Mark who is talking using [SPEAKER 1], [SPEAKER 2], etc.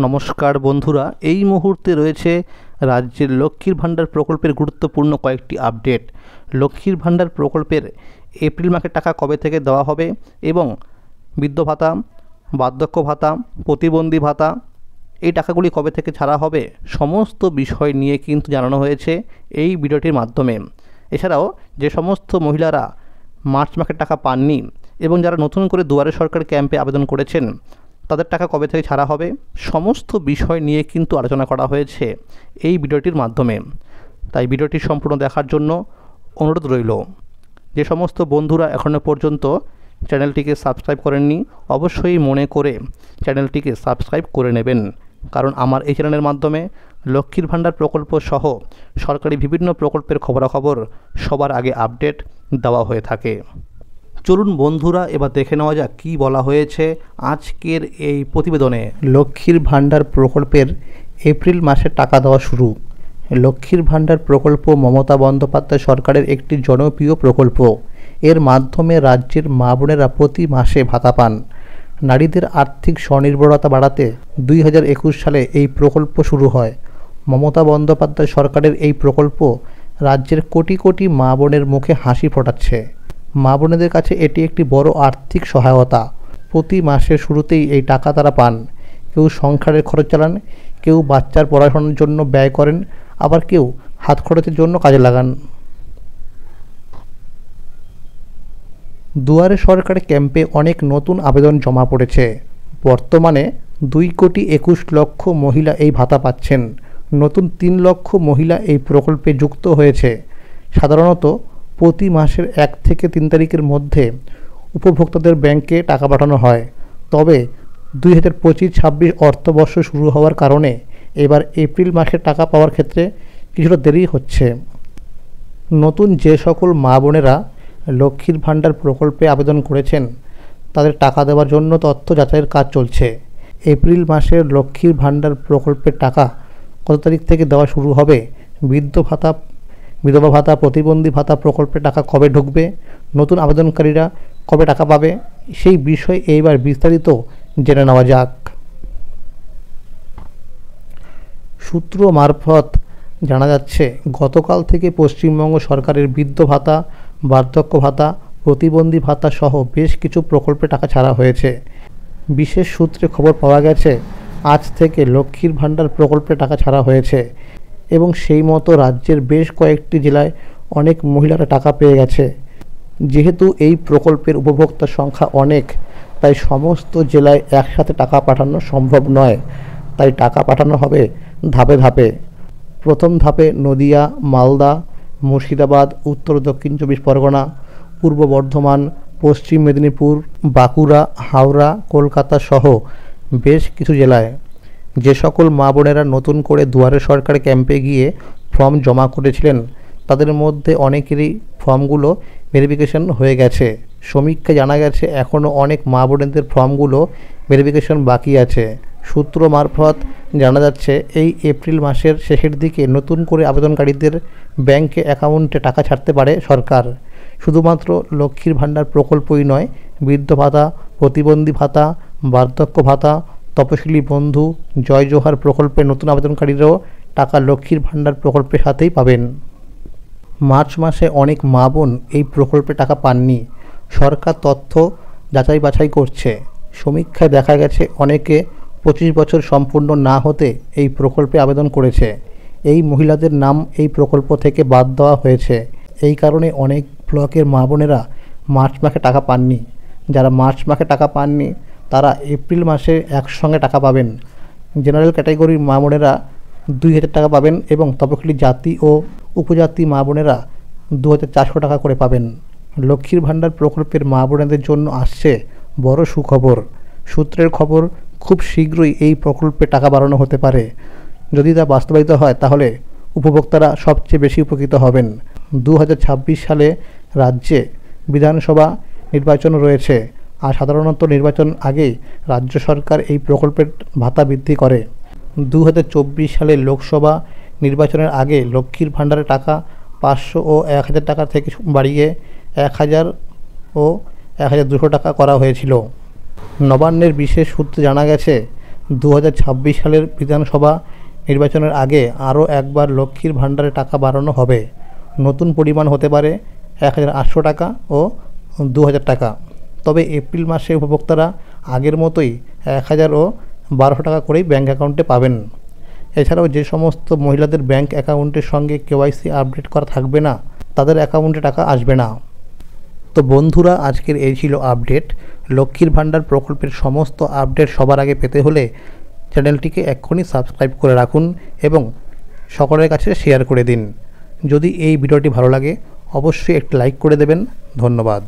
[SPEAKER 1] নমস্কার বন্ধুরা, এই মুহূর্তে রয়েছে রাজ্যের লক্ষ্মীর ভাণ্ডার প্রকল্পের গুরুত্বপূর্ণ কয়েকটি আপডেট। লক্ষ্মীর ভাণ্ডার প্রকল্পের এপ্রিল মাসের টাকা কবে থেকে দেওয়া হবে এবং বৃদ্ধ ভাতা, বার্ধক্য ভাতা, প্রতিবন্ধী ভাতা এই টাকাগুলি কবে থেকে ছাড়া হবে, সমস্ত বিষয় নিয়ে কিন্তু জানানো হয়েছে এই ভিডিওটির মাধ্যমে। এছাড়াও যে সমস্ত মহিলারা মার্চ মাসের টাকা পাননি এবং যারা নতুন করে দুয়ারে সরকার ক্যাম্পে আবেদন করেছেন তাদের টাকা কবে থেকে ছাড়া হবে, সমস্ত বিষয় নিয়ে কিন্তু আলোচনা করা হয়েছে এই ভিডিওটির মাধ্যমে। তাই ভিডিওটি সম্পূর্ণ দেখার জন্য অনুরোধ রইল। যে সমস্ত বন্ধুরা এখনও পর্যন্ত চ্যানেলটিকে সাবস্ক্রাইব করেননি, অবশ্যই মনে করে চ্যানেলটিকে সাবস্ক্রাইব করে নেবেন, কারণ আমার এই চ্যানেলের মাধ্যমে লক্ষ্মীর ভাণ্ডার প্রকল্প সহ সরকারি বিভিন্ন প্রকল্পের খবরাখবর সবার আগে আপডেট দেওয়া হয়ে থাকে। চলুন বন্ধুরা, এবার দেখে নেওয়া যাক কী বলা হয়েছে আজকের এই প্রতিবেদনে। লক্ষ্মীর ভাণ্ডার প্রকল্পের এপ্রিল মাসে টাকা দেওয়া শুরু। লক্ষ্মীর ভাণ্ডার প্রকল্প মমতা বন্দ্যোপাধ্যায় সরকারের একটি জনপ্রিয় প্রকল্প। এর মাধ্যমে রাজ্যের মা বোনেরা প্রতি মাসে ভাতা পান। নারীদের আর্থিক স্বনির্ভরতা বাড়াতে 2021 সালে এই প্রকল্প শুরু হয়। মমতা বন্দ্যোপাধ্যায় সরকারের এই প্রকল্প রাজ্যের কোটি কোটি মা বোনের মুখে হাসি ফোটাচ্ছে। মা বোনেদের কাছে এটি একটি বড় আর্থিক সহায়তা। প্রতি মাসের শুরুতেই এই টাকা তারা পান। কেউ সংসারের খরচ চালান, কেউ বাচ্চার পড়াশোনার জন্য ব্যয় করেন, আবার কেউ হাত খরচের জন্য কাজে লাগান। দুয়ারে সরকার ক্যাম্পে অনেক নতুন আবেদন জমা পড়েছে। বর্তমানে 2,21,00,000 মহিলা এই ভাতা পাচ্ছেন। নতুন 3 লক্ষ মহিলা এই প্রকল্পে যুক্ত হয়েছে। সাধারণত প্রতি মাসের 1 থেকে 3 তারিখের মধ্যে উপভোক্তাদের ব্যাংকে টাকা পাঠানো হয়। তবে 2025-26 অর্থবর্ষ শুরু হওয়ার কারণে এবার এপ্রিল মাসে টাকা পাওয়ার ক্ষেত্রে কিছুটা দেরি হচ্ছে। নতুন যে সকল মা বোনেরা লক্ষ্মীর ভাণ্ডার প্রকল্পে আবেদন করেছেন তাদের টাকা দেওয়ার জন্য তথ্য যাচাইয়ের কাজ চলছে। এপ্রিল মাসের লক্ষ্মীর ভাণ্ডার প্রকল্পের টাকা কত তারিখ থেকে দেওয়া শুরু হবে, বৃদ্ধ ভাতা, বিধবা ভাতা, প্রতিবন্ধী ভাতা প্রকল্পে টাকা কবে ঢুকবে, নতুন আবেদনকারীরা কবে টাকা পাবে, সেই বিষয়ে এইবার বিস্তারিত জেনে নেওয়া যাক। সূত্র মারফত জানা যাচ্ছে, গতকাল থেকে পশ্চিমবঙ্গ সরকারের বৃদ্ধ ভাতা, বার্ধক্য ভাতা, প্রতিবন্ধী ভাতা সহ বেশ কিছু প্রকল্পে টাকা ছাড়া হয়েছে। বিশেষ সূত্রে খবর পাওয়া গেছে আজ থেকে লক্ষ্মীর ভাণ্ডার প্রকল্পে টাকা ছাড়া হয়েছে এবং সেই মতো রাজ্যের বেশ কয়েকটি জেলায় অনেক মহিলারা টাকা পেয়ে গেছে। যেহেতু এই প্রকল্পের উপভোক্তার সংখ্যা অনেক, তাই সমস্ত জেলায় একসাথে টাকা পাঠানো সম্ভব নয়। তাই টাকা পাঠানো হবে ধাপে ধাপে। প্রথম ধাপে নদিয়া, মালদা, মুর্শিদাবাদ, উত্তর দক্ষিণ 24 পরগনা, পূর্ব বর্ধমান, পশ্চিম মেদিনীপুর, বাঁকুড়া, হাওড়া, কলকাতা সহ বেশ কিছু জেলায়। যে সকল মা বোনেরা নতুন করে দুয়ারে সরকার ক্যাম্পে গিয়ে ফর্ম জমা করেছিলেন তাদের মধ্যে অনেকেরই ফর্মগুলো ভেরিফিকেশন হয়ে গেছে। সমীক্ষায় জানা গেছে এখনও অনেক মা বোনেদের ফর্মগুলো ভেরিফিকেশন বাকি আছে। সূত্র মারফত জানা যাচ্ছে এই এপ্রিল মাসের শেষের দিকে নতুন করে আবেদনকারীদের ব্যাংকে অ্যাকাউন্টে টাকা ছাড়তে পারে সরকার। শুধুমাত্র লক্ষ্মীর ভাণ্ডার প্রকল্পই নয়, বৃদ্ধ ভাতা, প্রতিবন্ধী ভাতা, বার্ধক্য ভাতা, তপশিলি বন্ধু, জয় জোহার প্রকল্পের নতুন আবেদনকারীরাও টাকা লক্ষ্মীর ভাণ্ডার প্রকল্পের সাথেই পাবেন। মার্চ মাসে অনেক মা বোন এই প্রকল্পে টাকা পাননি। সরকার তথ্য যাচাই বাছাই করছে। সমীক্ষায় দেখা গেছে অনেকে 25 বছর সম্পূর্ণ না হতে এই প্রকল্পে আবেদন করেছে। এই মহিলাদের নাম এই প্রকল্প থেকে বাদ দেওয়া হয়েছে। এই কারণে অনেক ব্লকের মা বোনেরা মার্চ মাসে টাকা পাননি। যারা মার্চ মাসে টাকা পাননি তারা এপ্রিল মাসে একসঙ্গে টাকা পাবেন। জেনারেল ক্যাটাগরির মা বোনেরা 2,000 টাকা পাবেন এবং তপশিলি জাতি ও উপজাতি মা বোনেরা 2,400 টাকা করে পাবেন। লক্ষ্মীর ভাণ্ডার প্রকল্পের মা বোনেদের জন্য আসছে বড় সুখবর। সূত্রের খবর, খুব শীঘ্রই এই প্রকল্পে টাকা বাড়ানো হতে পারে। যদি তা বাস্তবায়িত হয় তাহলে উপভোক্তারা সবচেয়ে বেশি উপকৃত হবেন। 2026 সালে রাজ্যে বিধানসভা নির্বাচন রয়েছে, আর সাধারণত নির্বাচন আগেই রাজ্য সরকার এই প্রকল্পের ভাতা বৃদ্ধি করে। 2024 সালে লোকসভা নির্বাচনের আগে লক্ষ্মীর ভাণ্ডারের টাকা 500 ও 1,000 টাকা থেকে বাড়িয়ে 1,000 ও 1,200 টাকা করা হয়েছিল। নবান্নের বিশেষ সূত্রে জানা গেছে 2026 সালের বিধানসভা নির্বাচনের আগে আরও একবার লক্ষ্মীর ভাণ্ডারে টাকা বাড়ানো হবে। নতুন পরিমাণ হতে পারে 1800 টাকা ও 2000 টাকা। তবে এপ্রিল মাসে উপভোক্তারা আগের মতোই 1000 ও 1200 টাকা করেই ব্যাঙ্ক অ্যাকাউন্টে পাবেন। এছাড়াও যে সমস্ত মহিলাদের ব্যাঙ্ক অ্যাকাউন্টের সঙ্গে কেওয়াইসি আপডেট করা থাকবে না, তাদের অ্যাকাউন্টে টাকা আসবে না। তো বন্ধুরা, আজকের এই ছিল আপডেট। লক্ষ্মীর ভাণ্ডার প্রকল্পের সমস্ত আপডেট সবার আগে পেতে হলে চ্যানেলটিকে এক্ষুনি সাবস্ক্রাইব করে রাখুন এবং সকলের কাছে শেয়ার করে দিন। যদি এই ভিডিওটি ভালো লাগে অবশ্যই একটি লাইক করে দেবেন। ধন্যবাদ।